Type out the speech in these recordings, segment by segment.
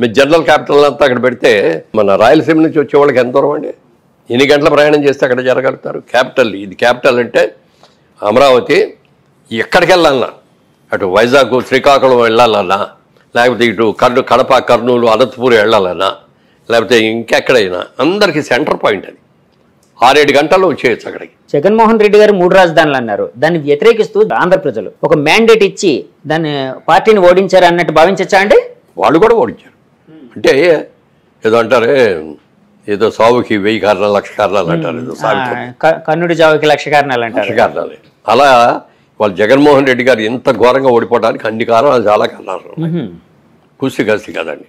మీ general capital అంతా అక్కడ పెడితే మన రాయలసీమ నుంచి వచ్చే వాళ్ళకి ఎంత దూరం అండి? ఎన్ని గంటల ప్రయాణం చేస్తే అక్కడ జరగలుగుతారు? క్యాపిటల్ ఇది. క్యాపిటల్ అంటే అమరావతి. ఎక్కడికి వెళ్ళాలన్నా, అటు వైజాగ్ శ్రీకాకుళం వెళ్ళాలన్నా, లేకపోతే ఇటు కడప కర్నూలు అనంతపూర్ వెళ్ళాలన్నా, లేకపోతే ఇంకెక్కడైనా అందరికీ సెంటర్ పాయింట్ అది. 6-7 గంటల్లో వచ్చేయచ్చు అక్కడికి. జగన్మోహన్ రెడ్డి గారు 3 రాజధానులు అన్నారు. దాన్ని వ్యతిరేకిస్తూ ఆంధ్ర ప్రజలు ఒక మ్యాండేట్ ఇచ్చి దాన్ని పార్టీని ఓడించారు అన్నట్టు భావించచ్చా అండి? వాళ్ళు కూడా ఓడించారు. అంటే ఏదో అంటారే, ఏదో సావుకి 1000 కారణాలు 1,00,000 కారణాలు అంటారు. ఏదో కన్నుడి జావుకి 1,00,000 కారణాలు అంటారు. 1,00,000 కారణాలు. అలా వాళ్ళు జగన్మోహన్ రెడ్డి గారు ఎంత ఘోరంగా ఓడిపోవడానికి అన్ని కారణాలు, చాలా కారణాలు. కూసి కదండి.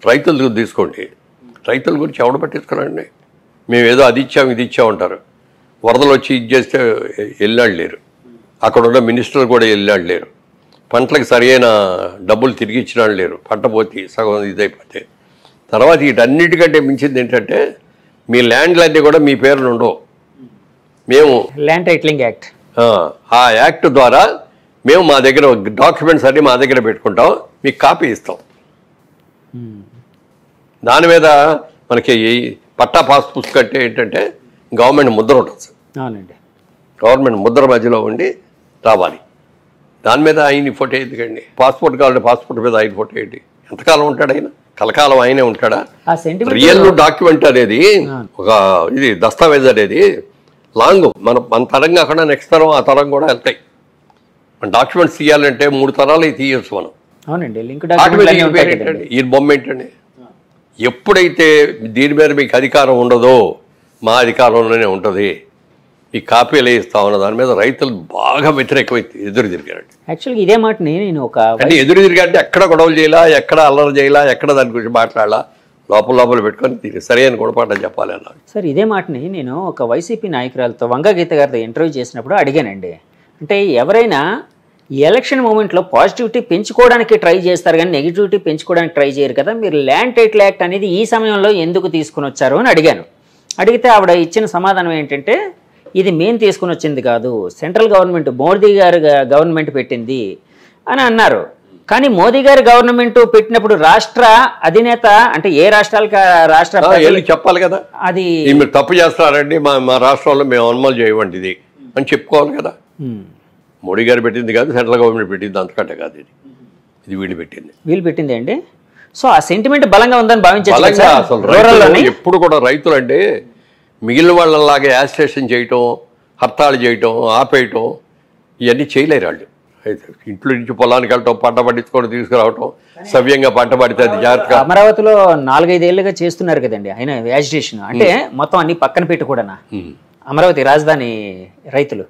రైతులు తీసుకోండి, రైతుల గురించి ఎవడు పట్టించుకున్నాండి? మేము ఏదో అది ఇచ్చాము ఇది ఇచ్చామంటారు. వరదలు వచ్చి ఇది చేస్తే వెళ్ళాడు లేరు, అక్కడ ఉన్న మినిస్టర్లు కూడా వెళ్ళాడు లేరు, పంటలకు సరైన డబ్బులు తిరిగి ఇచ్చినాడు లేరు, పంట పోతే సగం ఇదైపోతే. తర్వాత వీటన్నిటికంటే మించింది ఏంటంటే మీ ల్యాండ్లన్నీ కూడా మీ పేర్లు ఉండవు. మేము ల్యాండ్ టైటిలింగ్ యాక్ట్, ఆ యాక్ట్ ద్వారా మేము మా దగ్గర డాక్యుమెంట్స్ అన్నీ మా దగ్గర పెట్టుకుంటాం, మీకు కాపీ ఇస్తాం. దాని మీద మనకి పట్టా పాస్ పుస్తకం అంటే ఏంటంటే గవర్నమెంట్ ముద్ర ఉంటుంది. అవునండి, గవర్నమెంట్ ముద్ర మధ్యలో ఉండి రావాలి. దాని మీద ఆయన ఫోటో ఎందుకండి? పాస్పోర్ట్ కావాలంటే పాస్పోర్ట్ మీద ఆయన ఫోటో ఏంటి? ఎంతకాలం ఉంటాడు ఆయన? కలకాలం ఆయనే ఉంటాడా? రియల్ డాక్యుమెంట్ అనేది ఒక ఇది దస్తావేజ్ అనేది లాంగ్, మన తరం కాకుండా నెక్స్ట్ తరం ఆ తరం కూడా వెళ్తాయి. మన డాక్యుమెంట్స్ తీయాలంటే 3 తరాలు తీయచ్చు మనం. అవునండి, ఈ బొమ్మ ఏంటండి? ఎప్పుడైతే దీని మీద మీకు అధికారం ఉండదో మా అధికారంలోనే ఉంటుంది, ఈ కాపీలు ఇస్తామన్న దాని మీద రైతులు బాగా వ్యతిరేకమై ఎదురు తిరిగారండి. యాక్చువల్గా ఇదే మాటని నేను అంటే ఎదురు తిరిగారంటే ఎక్కడ గొడవలు చేయాలా, ఎక్కడ అల్లరి చేయాలా, ఎక్కడ దాని గురించి మాట్లాడాలా, లోపల పెట్టుకొని సరైన గుణపాఠం చెప్పాలి అన్నారు. సార్ ఇదే మాటని నేను ఒక వైసీపీ నాయకురాలతో వంగా గీత గారితో ఇంటర్వ్యూ చేసినప్పుడు అడిగానండి. అంటే ఎవరైనా ఈ ఎలక్షన్ మూమెంట్లో పాజిటివిటీ పెంచుకోవడానికి ట్రై చేస్తారు కానీ నెగిటివిటీ పెంచుకోవడానికి ట్రై చేయరు కదా, మీరు ల్యాండ్ టైటిల్ యాక్ట్ అనేది ఈ సమయంలో ఎందుకు తీసుకుని వచ్చారు అని అడిగాను. అడిగితే ఆవిడ ఇచ్చిన సమాధానం ఏంటంటే, ఇది మేము తీసుకుని వచ్చింది కాదు, సెంట్రల్ గవర్నమెంట్ మోదీ గారు గవర్నమెంట్ పెట్టింది అని అన్నారు. కానీ మోదీ గారి గవర్నమెంట్ పెట్టినప్పుడు రాష్ట్ర అధినేత అంటే ఏ రాష్ట్రాలకు రాష్ట్ర చెప్పాలి కదా, అది మీరు తప్పు చేస్తారండి, మా రాష్ట్రంలో మేము అమలు చేయవండి ఇది అని చెప్పుకోవాలి కదా. మోడీ గారు పెట్టింది కాదు, సెంట్రల్ గవర్నమెంట్ పెట్టింది, అంతకంటే కాదు, ఇది వీళ్ళు పెట్టింది అండి. సో ఆ సెంటిమెంట్ బలంగా ఉందని భావించారు. అసలు ఎప్పుడు కూడా రైతులు అంటే మిగిలిన వాళ్ళలాగే యాజిటేషన్ చేయటం, హర్తాళు చేయటం, ఆపేయటం ఇవన్నీ చేయలేరు వాళ్ళు. ఇంట్లో నుంచి పొలానికి వెళ్ళటం, పంట పండించుకొని తీసుకురావటం, సవ్యంగా పంట పడితే అది జాగ్రత్తగా. అమరావతిలో 4-5 ఏళ్ళుగా చేస్తున్నారు కదండి ఆయన యాజిటేషన్, అంటే మొత్తం అన్ని పక్కన పెట్టి కూడా అమరావతి రాజధాని రైతులు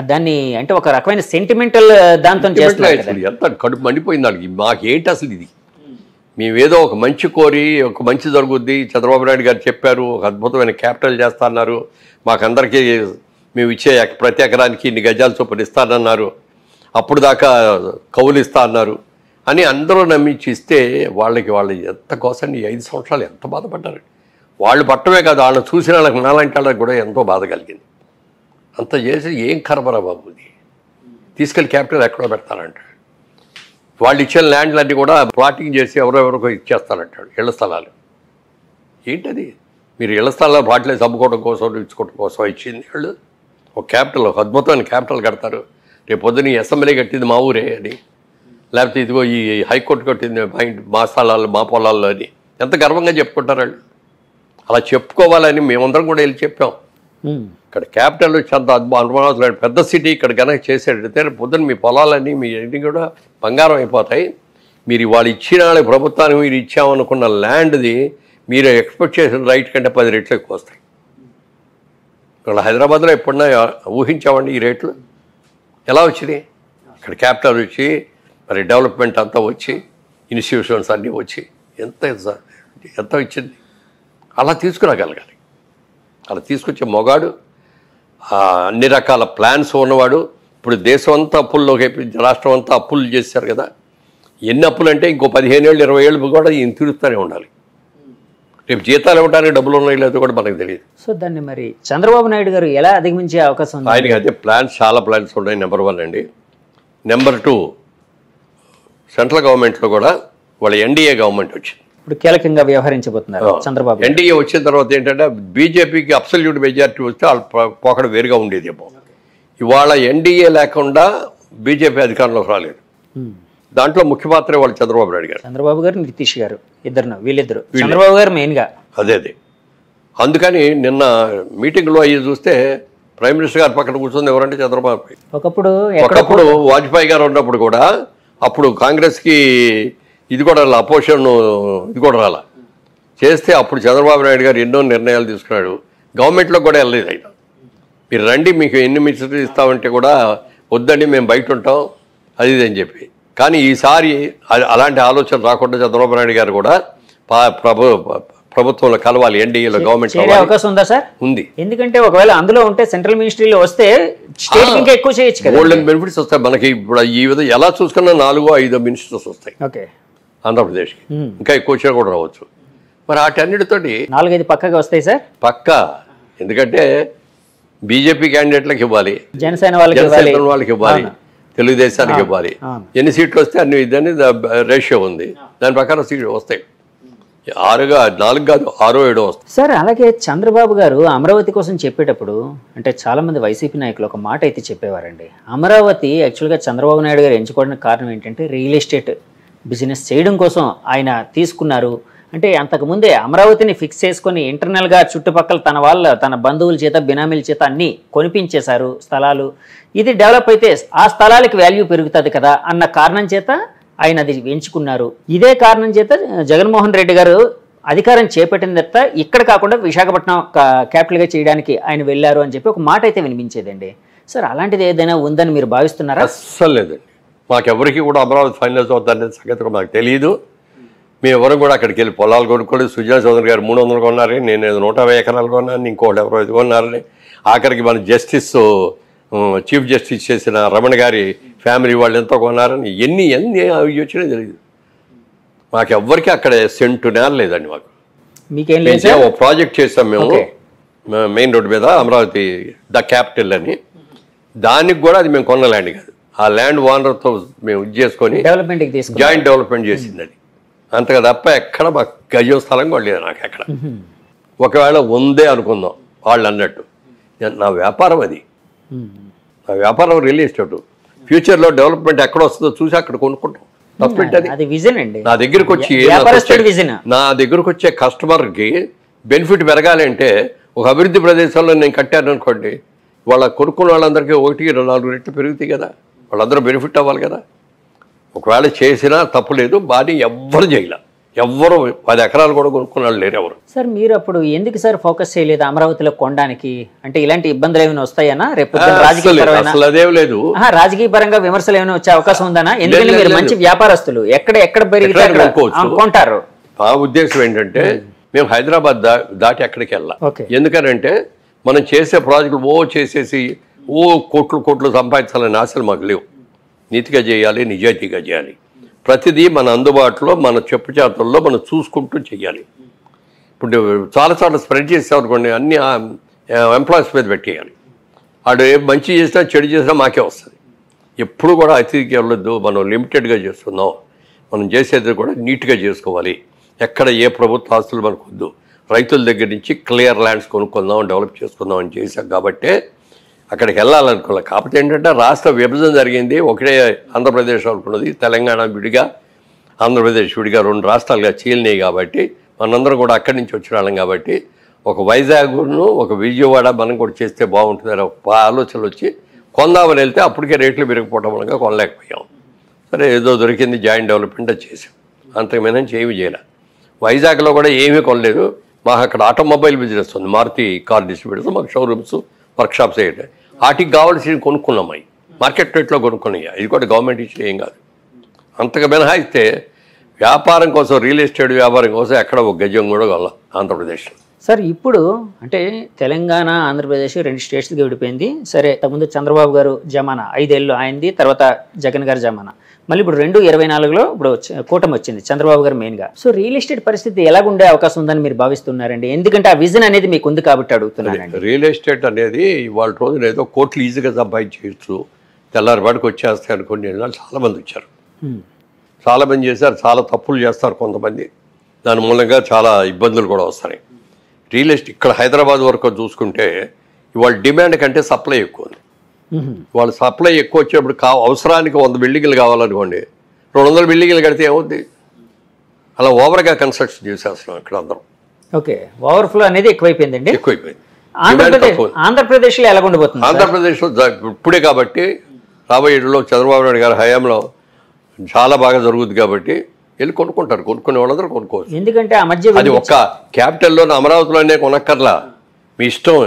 దాన్ని అంటే ఒక రకమైన సెంటిమెంటల్ దాంతో చేస్తున్నారు. ఎంత కడుపు మండిపోయింది వాళ్ళకి. మాకేంటి అసలు ఇది? మేమేదో ఒక మంచి కోరి ఒక మంచి జరుగుద్ది, చంద్రబాబు నాయుడు గారు చెప్పారు, ఒక అద్భుతమైన క్యాపిటల్ చేస్తా అన్నారు, మాకందరికీ మేము ఇచ్చే ప్రతి ఎకరానికి ఇన్ని గజాల చొప్పున ఇస్తానన్నారు, అప్పుడు దాకా కౌలు ఇస్తా అన్నారు అని అందరూ నమ్మించి ఇస్తే వాళ్ళు ఎంత కోసం 5 సంవత్సరాలు ఎంత బాధపడ్డారు. వాళ్ళు పట్టమే కాదు, వాళ్ళని చూసిన వాళ్ళకి నాలాంటి వాళ్ళకి కూడా ఎంతో బాధ కలిగింది. అంత చేసి ఏం కరబరా బాబు, ఇది తీసుకెళ్ళి క్యాపిటల్ ఎక్కడో పెడతారంట. వాళ్ళు ఇచ్చిన ల్యాండ్లన్నీ కూడా ప్లాటింగ్ చేసి ఎవరెవరికో ఇచ్చేస్తారంటాడు, ఇళ్ల స్థలాలు. ఏంటది? మీరు ఇళ్ల స్థలాలు వాటిలే అమ్ముకోవడం కోసం ఇచ్చుకోవడం కోసం ఇచ్చింది వాళ్ళు. ఒక క్యాపిటల్, ఒక అద్భుతమైన క్యాపిటల్ కడతారు. రేపు పొద్దున ఈ అసెంబ్లీ కట్టింది మా ఊరే అని, లేకపోతే ఇదిగో ఈ హైకోర్టు కట్టింది మా స్థలాలు మా పొలాల్లో అని ఎంత గర్వంగా చెప్పుకుంటారు వాళ్ళు. అలా చెప్పుకోవాలని మేమందరం కూడా వెళ్ళి చెప్పాం. ఇక్కడ క్యాపిటల్ వచ్చి అంత అనుమానం పెద్ద సిటీ ఇక్కడ కనుక చేసేటైతే పొద్దున్న మీ పొలాలన్నీ మీ అన్నీ కూడా బంగారం అయిపోతాయి. మీరు వాళ్ళు ఇచ్చిన ప్రభుత్వానికి మీరు ఇచ్చామనుకున్న ల్యాండ్ది మీరు ఎక్స్పెక్ట్ చేసిన రైట్ కంటే 10 రెట్లు ఎక్కువ వస్తాయి. ఇక్కడ హైదరాబాద్లో ఎప్పుడన్నా ఊహించామండి ఈ రేట్లు? ఎలా వచ్చినాయి? ఇక్కడ క్యాపిటల్ వచ్చి మరి డెవలప్మెంట్ అంతా వచ్చి ఇన్స్టిట్యూషన్స్ అన్నీ వచ్చి ఎంత ఇచ్చింది. అలా తీసుకురాగలగాలి. అలా తీసుకొచ్చే మొగాడు, అన్ని రకాల ప్లాన్స్ ఉన్నవాడు. ఇప్పుడు దేశం అంతా అప్పుల్లోకి, రాష్ట్రం అంతా అప్పులు చేశారు కదా. ఎన్ని అప్పులు అంటే ఇంకో 15 ఏళ్ళు 20 ఏళ్ళు కూడా ఈయన తీరుస్తూనే ఉండాలి. రేపు జీతాలు ఇవ్వడానికి డబ్బులు ఉన్నాయో లేదో కూడా మనకు తెలియదు. సో దాన్ని మరి చంద్రబాబు నాయుడు గారు ఎలా అధిగమించే అవకాశం ఉంది? ఆయనకి అయితే చాలా ప్లాన్స్ ఉన్నాయి. నెంబర్ 1 అండి. నెంబర్ 2, సెంట్రల్ గవర్నమెంట్లో కూడా వాళ్ళ ఎన్డీఏ గవర్నమెంట్ వచ్చింది. ఇప్పుడు కీలకంగా వ్యవహరించబోతున్నారు చంద్రబాబు. ఎన్డీఏ వచ్చిన తర్వాత ఏంటంటే బీజేపీకి అబ్సల్యూట్ మెజారిటీ వస్తే వాళ్ళ పోకడ వేరుగా ఉండేదేమో. ఇవాళ ఎన్డీఏ లేకుండా బీజేపీ అధికారంలోకి రాలేదు. దాంట్లో ముఖ్య పాత్ర వాళ్ళు చంద్రబాబు నాయుడు గారు, చంద్రబాబు గారు, నితీష్ గారు, వీళ్ళిద్దరు. చంద్రబాబు గారు మెయిన్గా అదే. అందుకని నిన్న మీటింగ్లో అయ్యి చూస్తే ప్రైమ్ మినిస్టర్ గారు పక్కన కూర్చొని ఎవరంటే చంద్రబాబు. ఒకప్పుడు వాజ్పేయి గారు ఉన్నప్పుడు కూడా అప్పుడు కాంగ్రెస్కి ఇది కూడా అపోజిషన్ ఇది కూడా రాలా చేస్తే అప్పుడు చంద్రబాబు నాయుడు గారు ఎన్నో నిర్ణయాలు తీసుకున్నాడు. గవర్నమెంట్లో కూడా వెళ్ళలేదు ఆయన. మీరు రండి, మీకు ఎన్ని మినిస్టర్లు ఇస్తామంటే కూడా వద్దండి, మేము బయట ఉంటాం అది ఇది అని చెప్పి. కానీ ఈసారి అలాంటి ఆలోచన రాకుండా చంద్రబాబు నాయుడు గారు కూడా ప్రభుత్వంలో కలవాలి, ఎన్డీఏలో గవర్నమెంట్ అవకాశం ఉందా సార్? ఉంది. ఎందుకంటే ఒకవేళ అందులో ఉంటే సెంట్రల్ మినిస్ట్రీలో వస్తే స్టేట్ ఇంకా ఎక్కువ చేయొచ్చు కదా, గోల్డెన్ బెనిఫిట్స్ వస్తాయి మనకి. ఇప్పుడు ఈ విధంగా ఎలా చూసుకున్నా 4-5 మినిస్టర్స్ వస్తాయి ఆంధ్రప్రదేశ్కి, ఇంకా ఎక్కువ వచ్చినా కూడా రావచ్చు. మరి వాటన్నిటితోటి 4-5 పక్కగా వస్తాయి సార్, పక్కా. ఎందుకంటే బీజేపీ క్యాండిడేట్లకు ఇవ్వాలి, జనసేన వాళ్ళకి ఇవ్వాలి, తెలుగుదేశానికి ఇవ్వాలి. ఎన్ని సీట్లు వస్తే అన్ని ఇదని రేషియో ఉంది, దాని ప్రకారం సీట్లు వస్తాయి. 4 కాదు 6-7 వస్తాయి సార్. అలాగే చంద్రబాబు గారు అమరావతి కోసం చెప్పేటప్పుడు అంటే చాలా మంది వైసీపీ నాయకులు ఒక మాట అయితే చెప్పేవారండి. అమరావతి యాక్చువల్గా చంద్రబాబు నాయుడు గారు ఎంచుకోవడానికి కారణం ఏంటంటే రియల్ ఎస్టేట్ బిజినెస్ చేయడం కోసం ఆయన తీసుకున్నారు. అంటే అంతకుముందే అమరావతిని ఫిక్స్ చేసుకొని ఇంటర్నల్గా చుట్టుపక్కల తన బంధువుల చేత, బినామీల చేత అన్నీ కొనిపించేశారు స్థలాలు. ఇది డెవలప్ అయితే ఆ స్థలాలకు వాల్యూ పెరుగుతుంది కదా అన్న కారణం చేత ఆయన అది ఎంచుకున్నారు. ఇదే కారణం చేత జగన్మోహన్ రెడ్డి గారు అధికారం చేపట్టిన తర్వాత ఇక్కడ కాకుండా విశాఖపట్నం క్యాపిటల్గా చేయడానికి ఆయన వెళ్ళారు అని చెప్పి ఒక మాట అయితే వినిపించేదండి. సార్ అలాంటిది ఏదైనా ఉందని మీరు భావిస్తున్నారా? అస్సలు లేదండి. మాకెవరికి కూడా అమరావతి ఫైనల్స్ అవుతుందనే సంగతి మాకు తెలియదు. మేము ఎవరు కూడా అక్కడికి వెళ్ళి పొలాలు కొనుక్కోలేదు. సుజనా చౌదరి గారు 300 కొన్నారని, నేను 150 ఎకరాలు కొన్నాను, ఇంకోటి ఎవరో 5 కొన్నారని. ఆఖరికి మన చీఫ్ జస్టిస్ చేసిన రమణ గారి ఫ్యామిలీ వాళ్ళు ఎంతో కొన్నారని ఎన్ని వచ్చినా తెలియదు. మాకెవ్వరికి అక్కడ సెంటు నేల లేదండి. మాకు ఒక ప్రాజెక్ట్ చేసాం మేము మెయిన్ రోడ్డు మీద, అమరావతి ద క్యాపిటల్ అని. దానికి కూడా అది మేము కొన్న ల్యాండ్ కాదు, ఆ ల్యాండ్ ఓనర్తో మేము ఇది చేసుకొని జాయింట్ డెవలప్మెంట్ చేసింది అది. అంతగా తప్ప ఎక్కడ మాకు గజం స్థలం కూడా లేదు నాకు ఎక్కడ. ఒకవేళ ఉందే అనుకుందాం వాళ్ళు అన్నట్టు. నా వ్యాపారం అది, నా వ్యాపారం రియల్ ఎస్టేట్. ఫ్యూచర్లో డెవలప్మెంట్ ఎక్కడ వస్తుందో చూసి అక్కడ కొనుక్కుంటాం. తప్పేంటది? నా దగ్గరకు వచ్చే కస్టమర్కి బెనిఫిట్ పెరగాలి అంటే ఒక అభివృద్ధి ప్రదేశంలో నేను కట్టాను అనుకోండి, వాళ్ళ కొనుక్కున్న వాళ్ళందరికీ 1-4 రెట్లు పెరుగుతాయి కదా, వాళ్ళందరూ బెనిఫిట్ అవ్వాలి కదా. ఒకవేళ చేసినా తప్పు లేదు, బాగా ఎవ్వరు చేయలే, ఎవ్వరు 10 ఎకరాలు కూడా కొనుక్కున్న వాళ్ళు లేరు ఎవరు. సార్ మీరు అప్పుడు ఎందుకు సార్ ఫోకస్ చేయలేదు అమరావతిలో కొనడానికి? అంటే ఇలాంటి ఇబ్బందులు ఏమైనా వస్తాయనా రేపు? అదేం లేదు, రాజకీయ పరంగా విమర్శలు ఏమైనా వచ్చే అవకాశం ఉందనా? ఎందుకంటే మీరు మంచి వ్యాపారస్తులు, ఎక్కడ పెరిగితే కొంటారు. ఆ ఉద్దేశం ఏంటంటే మేము హైదరాబాద్ దాటి ఎక్కడికి వెళ్ళాం. ఎందుకనంటే మనం చేసే ప్రాజెక్టులు చేసేసి కోట్లు సంపాదించాలని ఆశలు మాకు లేవు. నీతిగా చేయాలి, నిజాయితీగా చేయాలి. ప్రతిదీ మన అందుబాటులో, మన చెప్పు చేతుల్లో మనం చూసుకుంటూ చేయాలి. ఇప్పుడు చాలాసార్లు స్ప్రెడ్ చేసామనుకోండి, అన్ని ఎంప్లాయీస్ మీద పెట్టేయాలి. వాడు మంచి చేసినా చెడు చేసినా మాకే వస్తుంది. ఎప్పుడు కూడా అతిథికి వెళ్ళొద్దు, మనం లిమిటెడ్గా చేస్తున్నాం. మనం చేసేది కూడా నీట్గా చేసుకోవాలి. ఎక్కడ ఏ ప్రభుత్వ ఆస్తులు మనకు వద్దు, రైతుల దగ్గర నుంచి క్లియర్ ల్యాండ్స్ కొనుక్కుందాం, డెవలప్ చేసుకుందాం అని చేశాం. కాబట్టి అక్కడికి వెళ్ళాలనుకోవాలి. కాకపోతే ఏంటంటే రాష్ట్ర విభజన జరిగింది, ఒకటే ఆంధ్రప్రదేశ్ అనుకున్నది, తెలంగాణ విడిగా, ఆంధ్రప్రదేశ్ విడిగా 2 రాష్ట్రాలుగా చీలినాయి. కాబట్టి మనందరం కూడా అక్కడి నుంచి వచ్చిన వాళ్ళం. కాబట్టి ఒక వైజాగ్ను ఒక విజయవాడ మనం కూడా చేస్తే బాగుంటుందని ఒక ఆలోచనలు వచ్చి కొందామని వెళ్తే అప్పటికే రేట్లు పెరిగిపోవడం వల్ల కొనలేకపోయాం. సరే ఏదో దొరికింది, జాయింట్ డెవలప్మెంట్ చేసాం, అంతకుమైనా ఏమీ చేయలే. వైజాగ్లో కూడా ఏమీ కొనలేదు. మాకు అక్కడ ఆటోమొబైల్ బిజినెస్ ఉంది, మారుతి కార్ డిస్ట్రిబ్యూటర్స్, మాకు షోరూమ్స్, వర్క్షాప్స్ వేయండి. వాటికి కావాల్సి కొనుక్కున్నాం, అవి మార్కెట్ రేట్లో కొనుక్కున్నాయి. ఇది కూడా గవర్నమెంట్ ఇచ్చిన ఏం కాదు. అంతకు మినహాయిస్తే వ్యాపారం కోసం, రియల్ ఎస్టేట్ వ్యాపారం కోసం ఎక్కడ ఒక గజం కూడా కొనాలి ఆంధ్రప్రదేశ్లో. సార్ ఇప్పుడు అంటే తెలంగాణ, ఆంధ్రప్రదేశ్ 2 స్టేట్స్కి విడిపోయింది. సరే, ముందు చంద్రబాబు గారు జమానా 5 ఏళ్ళు ఆయనది, తర్వాత జగన్ గారు జమానా. మళ్ళీ ఇప్పుడు 2024లో ఇప్పుడు కూటమి వచ్చింది, చంద్రబాబు గారు మెయిన్గా. సో రియల్ ఎస్టేట్ పరిస్థితి ఎలాగుండే అవకాశం ఉందని మీరు భావిస్తున్నారండి? ఎందుకంటే ఆ విజన్ అనేది మీకు ఉంది కాబట్టి అడుగుతున్నానండి. రియల్ ఎస్టేట్ అనేది ఇవాళ రోజున ఏదో కోట్లు ఈజీగా సంపాదించవచ్చు, తెల్లారిపాటికి వచ్చేస్తాయి అనుకోండి. చాలామంది వచ్చారు, చాలామంది చేశారు, చాలా తప్పులు చేస్తారు కొంతమంది, దాని మూలంగా చాలా ఇబ్బందులు కూడా వస్తాయి. రియల్ ఎస్టేట్ ఇక్కడ హైదరాబాద్ వరకు చూసుకుంటే ఇవాళ డిమాండ్ కంటే సప్లై ఎక్కువ ఉంది. వాళ్ళ సప్లై ఎక్కువ వచ్చేప్పుడు అవసరానికి 100 బిల్డింగ్లు కావాలనుకోండి, 200 బిల్డింగ్లు కడితే ఏమవుద్ది? అలా ఓవర్గా కన్స్ట్రక్షన్ చేసేస్తున్నాం ఇక్కడ అందరం. ఓకే, ఓవర్ఫ్లో అనేది ఎక్కువైపోయిందండి. ఎక్కువైపోయింది. ఆంధ్రప్రదేశ్లో ఎలా ఉండబోతుంది? ఆంధ్రప్రదేశ్లో ఇప్పుడే కాబట్టి రాబోయే ఏళ్ళలో చంద్రబాబు నాయుడు గారి హయాంలో చాలా బాగా జరుగుతుంది కాబట్టి వెళ్ళి కొనుక్కుంటారు, కొనుక్కునే వాళ్ళందరూ కొనుక్కోవచ్చు. ఎందుకంటే ఆ మధ్య అది ఒక్క క్యాపిటల్లో అమరావతిలోనే కొనక్కర్లా, మీ ఇష్టం.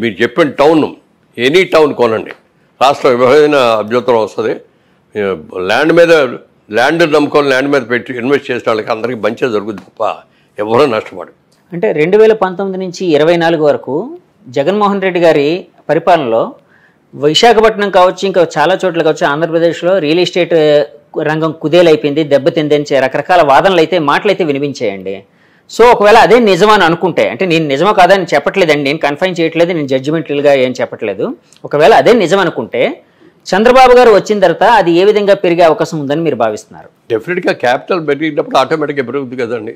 మీరు చెప్పిన టౌన్, ఎనీ టౌన్ కొనండి, రాష్ట్ర విభజన అభ్యంతరం వస్తుంది. ల్యాండ్ నమ్ముకొని ల్యాండ్ మీద పెట్టి ఇన్వెస్ట్ చేసిన వాళ్ళకి అందరికీ మంచిగా జరుగుతుంది తప్ప ఎవరూ నష్టపడు. అంటే 2019 నుంచి 24 వరకు జగన్మోహన్ రెడ్డి గారి పరిపాలనలో విశాఖపట్నం కావచ్చు, ఇంకా చాలా చోట్ల కావచ్చు, ఆంధ్రప్రదేశ్లో రియల్ ఎస్టేట్ రంగం కుదేలైపోయింది, దెబ్బతిందని రకరకాల వాదనలు అయితే మాటలు అయితే వినిపించాయండి. సో ఒకవేళ అదే నిజమని అనుకుంటే, అంటే నేను నిజమో కాదని చెప్పట్లేదండి, నేను కన్ఫైన్ చేయట్లేదు, నేను జడ్జిమెంటల్గా ఏం చెప్పట్లేదు. ఒకవేళ అదే నిజం అనుకుంటే చంద్రబాబు గారు వచ్చిన తర్వాత అది ఏ విధంగా పెరిగే అవకాశం ఉందని మీరు భావిస్తున్నారు? డెఫినెట్గా క్యాపిటల్ పెరిగినప్పుడు ఆటోమేటిక్గా పెరుగుతుంది కదండి.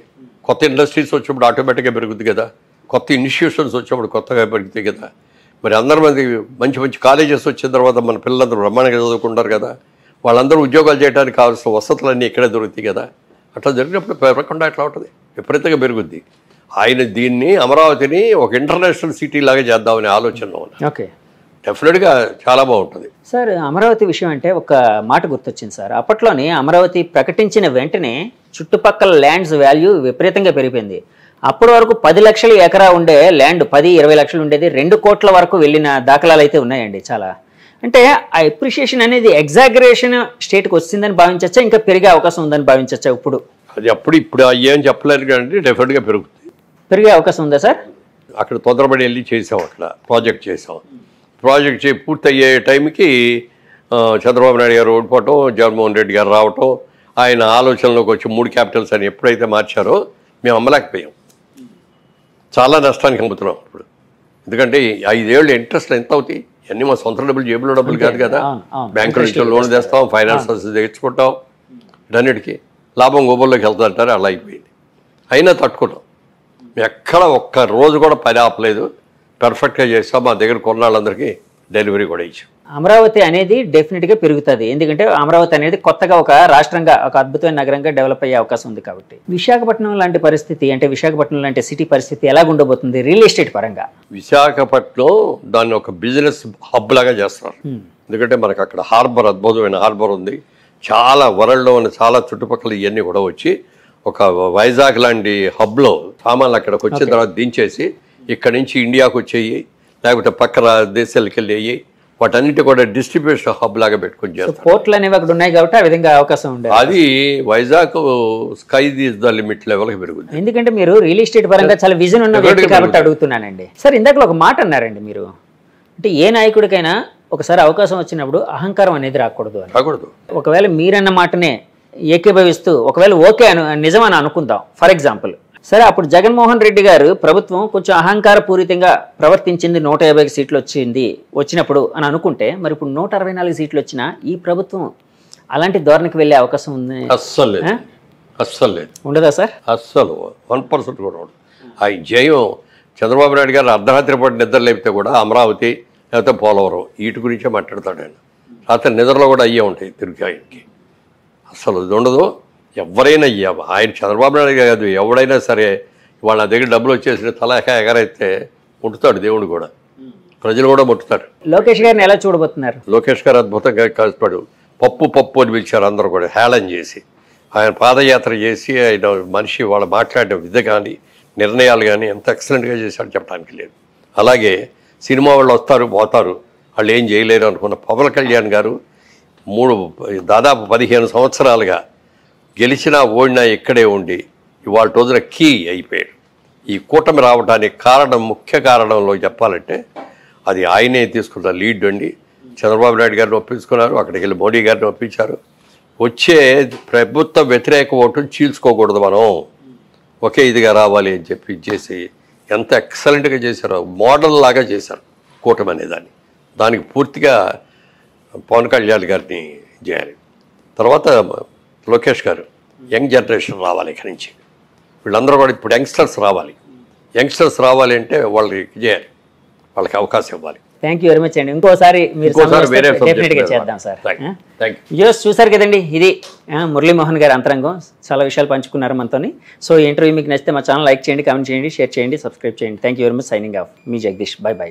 కొత్త ఇండస్ట్రీస్ వచ్చినప్పుడు ఆటోమేటిక్గా పెరుగుతుంది కదా, కొత్త ఇన్స్టిట్యూషన్స్ వచ్చినప్పుడు కొత్తగా పెరుగుతాయి కదా. మరి అందరి మంది మంచి మంచి కాలేజెస్ వచ్చిన తర్వాత మన పిల్లలందరూ బ్రహ్మాండంగా చదువుకుంటారు కదా, వాళ్ళందరూ ఉద్యోగాలు చేయడానికి కావాల్సిన వసతులన్నీ ఇక్కడే దొరుకుతాయి కదా. అట్లా జరిగినప్పుడు పెరగకుండా ఎట్లా ఉంటుంది, విపరీతంగా పెరుగుద్ది. ఆయన దీన్ని అమరావతిని ఒక ఇంటర్నేషనల్ సిటీ లాగా చేద్దామనే ఆలోచనలో ఉన్నారు. ఓకే, డెఫినెట్గా చాలా బాగుంటుంది. సార్ అమరావతి విషయం అంటే ఒక మాట గుర్తొచ్చింది సార్. అప్పట్లోనే అమరావతి ప్రకటించిన వెంటనే చుట్టుపక్కల ల్యాండ్స్ వాల్యూ విపరీతంగా పెరిగిపోయింది. అప్పటి వరకు 10 లక్షల ఎకరా ఉండే ల్యాండ్ 10-20 లక్షలు ఉండేది, 2 కోట్ల వరకు వెళ్ళిన దాఖలాలు అయితే ఉన్నాయండి చాలా. అంటే ఆ ఎప్రిషియేషన్ అనేది ఎగ్జాగరేషన్ స్టేట్కి వచ్చిందని భావించచ్చా, ఇంకా పెరిగే అవకాశం ఉందని భావించచ్చా? ఇప్పుడు ఇప్పుడు ఏం చెప్పలేరు కానీ డెఫినెట్గా పెరుగుతుంది. పెరిగే అవకాశం ఉందా సార్? అక్కడ తొందరపడి వెళ్ళి చేసాం, అక్కడ ప్రాజెక్ట్ చేసాం. ప్రాజెక్ట్ పూర్తయ్యే టైంకి చంద్రబాబు నాయుడు గారు ఓడిపోవటం, జగన్మోహన్ రెడ్డి గారు రావటం, ఆయన ఆలోచనలోకి వచ్చి 3 క్యాపిటల్స్ అని ఎప్పుడైతే మార్చారో మేము అమ్మలేకపోయాం. చాలా నష్టానికి అమ్ముతున్నాం ఇప్పుడు. ఎందుకంటే 5 ఏళ్ళు ఇంట్రెస్ట్ ఎంత అవుతాయి? అన్నీ మా సొంత డబ్బులు, జేబులో డబ్బులు కాదు కదా. బ్యాంకుల నుంచి లోన్ తెస్తాం, ఫైనాన్సర్స్ తెచ్చుకుంటాం, ఇటన్నిటికీ లాభం గోబుల్లోకి వెళ్తారంటారు. అలా అయిపోయింది. అయినా తట్టుకున్నాం. ఎక్కడ ఒక్క రోజు కూడా పని ఆపలేదు, పర్ఫెక్ట్గా చేస్తాం. మా దగ్గర కొన్నాళ్ళందరికీ డెలివరీ కూడా ఇచ్చాం. అమరావతి అనేది డెఫినెట్గా పెరుగుతుంది, ఎందుకంటే అమరావతి అనేది కొత్తగా ఒక రాష్ట్రంగా, ఒక అద్భుతమైన నగరంగా డెవలప్ అయ్యే అవకాశం ఉంది కాబట్టి. విశాఖపట్నం లాంటి పరిస్థితి, అంటే విశాఖపట్నం లాంటి సిటీ పరిస్థితి ఎలా ఉండబోతుంది రియల్ ఎస్టేట్ పరంగా? విశాఖపట్నం దాన్ని ఒక బిజినెస్ హబ్ లాగా చేస్తున్నారు. ఎందుకంటే మనకు అక్కడ హార్బర్, అద్భుతమైన హార్బర్ ఉంది. చాలా వరల్డ్లో ఉన్న చాలా చుట్టుపక్కల ఇవన్నీ కూడా వచ్చి ఒక వైజాగ్ లాంటి హబ్లో సామాన్లు అక్కడికి వచ్చిన తర్వాత దించేసి ఇక్కడి నుంచి ఇండియాకు వచ్చేయి, లేకపోతే పక్క దేశాలకు వెళ్ళి వాటన్నిటి కూడా డిస్ట్రిబ్యూషన్ హబ్ లాగా పెట్టుకుని చేస్తారు. పోర్ట్లు అనేవి అక్కడ ఉన్నాయి కాబట్టి ఆ విధంగా అవకాశం ఉండేది. అది Vizag sky is the limit లెవెల్కి పెరుగుతుంది. ఎందుకంటే మీరు రియల్ ఎస్టేట్ పరంగా చాలా విజన్ ఉన్న వ్యక్తి కాబట్టి అడుగుతున్నానండి. సార్ ఇందాక ఒక మాట అన్నారండి మీరు, అంటే ఏ నాయకుడికైనా ఒకసారి అవకాశం వచ్చినప్పుడు అహంకారం అనేది రాకూడదు అని. ఒకవేళ మీరన్న మాటనే ఏకీభవిస్తూ ఒకవేళ ఓకే నిజమని అనుకుందాం ఫర్ ఎగ్జాంపుల్, సరే అప్పుడు జగన్మోహన్ రెడ్డి గారు ప్రభుత్వం కొంచెం అహంకార పూరితంగా ప్రవర్తించింది, 150 సీట్లు వచ్చినప్పుడు అని అనుకుంటే, మరి ఇప్పుడు 164 సీట్లు వచ్చినా ఈ ప్రభుత్వం అలాంటి ధోరణికి వెళ్ళే అవకాశం ఉంది? అస్సలు లేదు. ఉండదా సార్? అస్సలు 1% కూడా ఉండదు. ఆ జయం చంద్రబాబు నాయుడు గారు అర్ధరాత్రి పాటు నిద్ర లేపితే కూడా అమరావతి లేకపోతే పోలవరం వీటి గురించే మాట్లాడతాడు ఆయన. రాత్రి నిద్రలో కూడా అయ్యే ఉంటాయి తిరిగి ఆయనకి. అస్సలు ఇది ఉండదు. ఎవరైనా ఆయన చంద్రబాబు నాయుడు కాదు, ఎవడైనా సరే వాళ్ళ దగ్గర డబ్బులు వచ్చేసి తల ఎగరైతే ముట్టుతాడు దేవుడు కూడా, ప్రజలు కూడా ముట్టుతారు. లోకేష్ గారిని ఎలా చూడబోతున్నారు? లోకేష్ గారు అద్భుతంగా కష్టపడు పప్పు అని పిలిచారు అందరూ కూడా, హేళన చేసి. ఆయన పాదయాత్ర చేసి ఆయన మనిషి వాళ్ళు మాట్లాడిన విధ కానీ నిర్ణయాలు కానీ ఎంత ఎక్సలెంట్గా చేశాడు చెప్పడానికి లేదు. అలాగే సినిమా వాళ్ళు వస్తారు పోతారు, వాళ్ళు ఏం చేయలేరు అనుకున్న పవన్ కళ్యాణ్ గారు దాదాపు 15 సంవత్సరాలుగా గెలిచినా ఓడినా ఇక్కడే ఉండి ఇవాళ రోజున కీ అయిపోయాడు. ఈ కూటమి రావడానికి ముఖ్య కారణంలో చెప్పాలంటే అది ఆయనే తీసుకున్న లీడ్ అండి. చంద్రబాబు నాయుడు గారిని ఒప్పించుకున్నారు, అక్కడికి వెళ్ళి మోడీ గారిని ఒప్పించారు. వచ్చే ప్రభుత్వ వ్యతిరేక ఓటును చీల్చుకోకూడదు, మనం ఒకే ఇదిగా రావాలి అని చెప్పి ఇచ్చేసి ఎంత ఎక్సలెంట్గా చేశారో, మోడల్ లాగా చేశారు కూటమి అనేదాన్ని. దానికి పూర్తిగా పవన్ కళ్యాణ్ గారిని చేయాలి. తర్వాత లోకేష్ గారు, యంగ్ జనరేషన్ రావాలి ఇక్కడి నుంచి. వీళ్ళందరూ కూడా ఇప్పుడు యంగ్స్టర్స్ రావాలి. యంగ్స్టర్స్ రావాలి అంటే వాళ్ళకి చేయాలి, వాళ్ళకి అవకాశం ఇవ్వాలి. థ్యాంక్ యూ వెరీ మచ్ అండి. ఇంకోసారి మీరు వేరే డెఫినెట్గా చేద్దాం సార్. Thank you. వ్యూస్ చూసారు కదండి, ఇది మురళీమోహన్ గారి అంతరంగం. చాలా విషయాలు పంచుకున్నారు మనతోని. సో ఈ ఇంటర్వ్యూ మీకు నచ్చితే మా ఛానల్ లైక్ చేయండి, కామెంట్ చేయండి, షేర్ చేయండి, సబ్స్క్రైబ్ చేయండి. Thank you very much. Signing off, me Jagadish. By by.